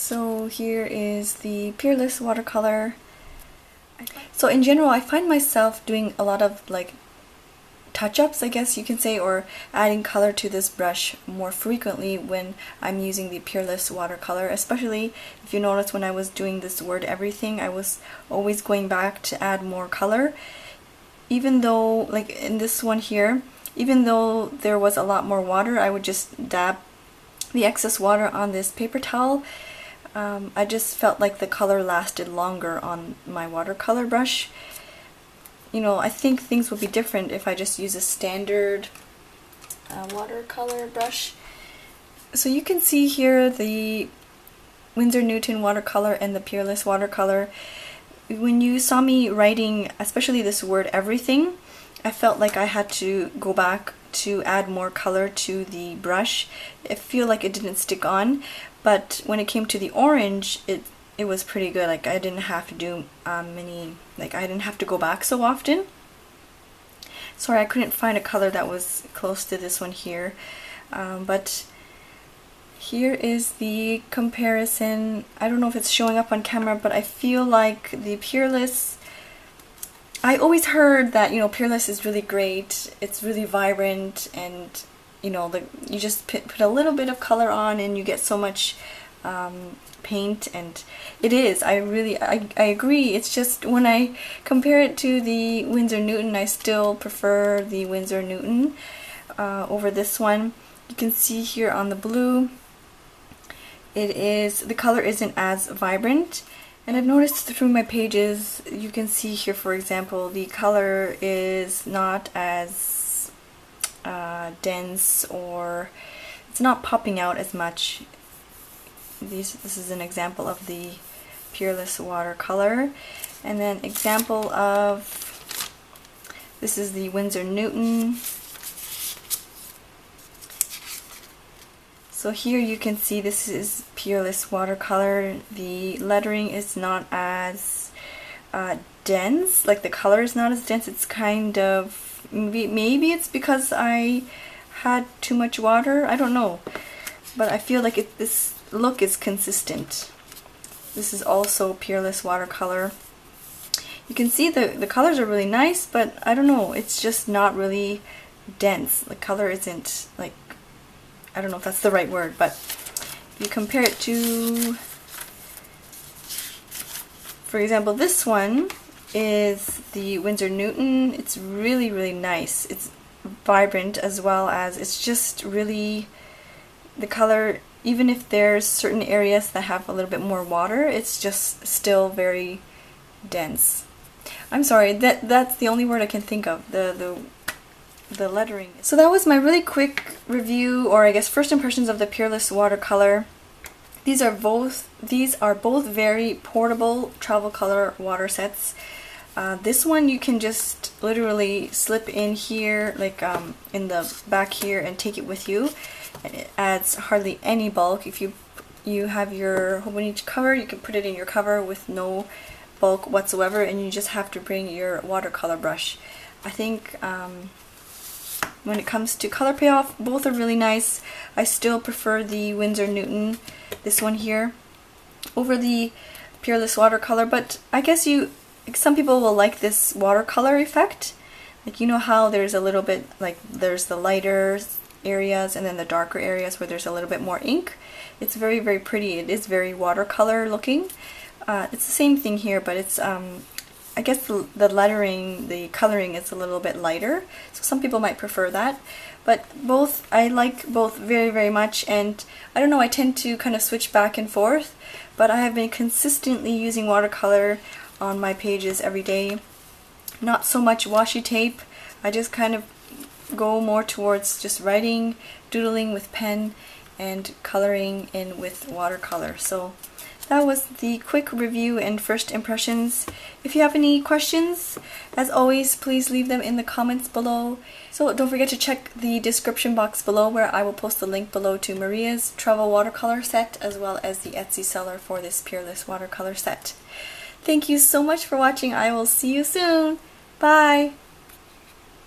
So here is the Peerless Watercolor. So in general, I find myself doing a lot of like touch-ups, I guess you can say, or adding color to this brush more frequently when I'm using the Peerless Watercolor, especially if you notice when I was doing this word everything, I was always going back to add more color. Even though, like in this one here, even though there was a lot more water, I would just dab the excess water on this paper towel. I just felt like the color lasted longer on my watercolor brush. You know, I think things would be different if I just use a standard watercolor brush. So you can see here the Winsor Newton watercolor and the Peerless watercolor. When you saw me writing, especially this word everything, I felt like I had to go back to add more color to the brush. I feel like it didn't stick on, but when it came to the orange, it was pretty good. Like I didn't have to do I didn't have to go back so often. Sorry, I couldn't find a color that was close to this one here, but here is the comparison. I don't know if it's showing up on camera, but I feel like the Peerless, I always heard that, you know, Peerless is really great, it's really vibrant, and you know, you just put a little bit of color on and you get so much paint, and it is, I agree. It's just when I compare it to the Winsor Newton, I still prefer the Winsor Newton over this one. You can see here on the blue, the color isn't as vibrant. And I've noticed through my pages, you can see here, for example, the color is not as dense, or it's not popping out as much. This is an example of the Peerless watercolor. And then example of, this is the Winsor Newton. So here you can see this is Peerless watercolor. The lettering is not as dense, like the color is not as dense. It's kind of, maybe it's because I had too much water, I don't know. But I feel like this look is consistent. This is also Peerless watercolor. You can see the colors are really nice, but I don't know, it's just not really dense. The color isn't, like, I don't know if that's the right word, but if you compare it to, for example, this one is the Winsor Newton. It's really, really nice. It's vibrant, as well as it's just really, the color, even if there's certain areas that have a little bit more water, it's just still very dense. I'm sorry, that's the only word I can think of, the lettering. So that was my really quick review, or I guess first impressions of the Peerless watercolor. These are both very portable travel color water sets. This one you can just literally slip in here, like in the back here, and take it with you. And it adds hardly any bulk. If you have your Hobonichi cover, you can put it in your cover with no bulk whatsoever, and you just have to bring your watercolor brush. I think when it comes to color payoff, both are really nice. I still prefer the Winsor Newton, this one here, over the Peerless watercolor, but I guess some people will like this watercolor effect. Like, you know how there's a little bit, like there's the lighter areas and then the darker areas where there's a little bit more ink. It's very, very pretty. It is very watercolor looking. It's the same thing here, but it's I guess the lettering, the coloring is a little bit lighter, so some people might prefer that. But both, I like both very, very much, and I don't know, I tend to kind of switch back and forth, but I have been consistently using watercolor on my pages every day. Not so much washi tape. I just kind of go more towards just writing, doodling with pen, and coloring in with watercolor. So that was the quick review and first impressions. If you have any questions, as always, please leave them in the comments below. So don't forget to check the description box below, where I will post the link below to Maria's travel watercolor set, as well as the Etsy seller for this Peerless watercolor set. Thank you so much for watching. I will see you soon. Bye!